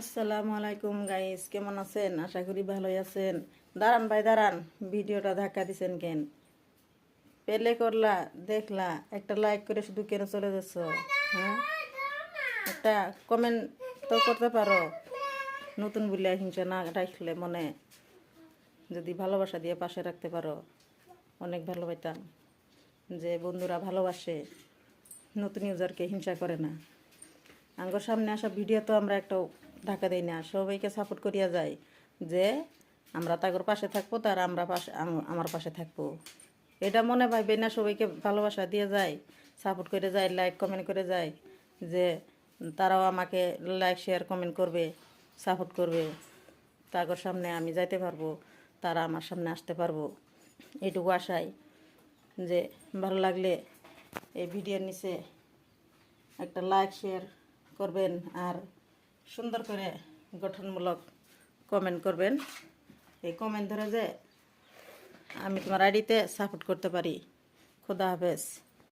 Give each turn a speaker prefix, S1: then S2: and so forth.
S1: আসসালামু আলাইকুম গাইস, কেমন আছেন? আশা করি ভালোই আছেন। দাঁড়ান ভাই দাঁড়ান, ভিডিওটা ধাক্কা দিছেন কেন? পেলে করলা, দেখলা, একটা লাইক করে শুধু কেন চলে যাচ্ছ? হ্যাঁ, একটা কমেন্ট তো করতে পারো। নতুন বলে হিংসা না রাখলে মনে, যদি ভালোবাসা দিয়ে পাশে রাখতে পারো অনেক ভালো পাইতাম। যে বন্ধুরা ভালোবাসে, নতুন ইউজারকে হিংসা করে না। আঙ্গর সামনে আসা ভিডিও তো আমরা একটা ঢাকা দিই না, সবাইকে সাপোর্ট করিয়া যাই যে আমরা তাগর পাশে থাকবো, তার আমরা পাশে আমার পাশে থাকবো। এটা মনে ভাববে না, সবাইকে ভালোবাসা দিয়ে যায়, সাপোর্ট করে যায়, লাইক কমেন্ট করে যায়, যে তারাও আমাকে লাইক শেয়ার কমেন্ট করবে, সাপোর্ট করবে, তাগর সামনে আমি যাইতে পারবো, তারা আমার সামনে আসতে পারবো। এইটুকু আশাই। যে ভালো লাগলে এই ভিডিওর নিচে একটা লাইক শেয়ার করবেন আর সুন্দর করে গঠনমূলক কমেন্ট করবেন। এই কমেন্ট ধরে যে আমি তোমার আইডিতে সাপোর্ট করতে পারি। খোদা হাফেজ।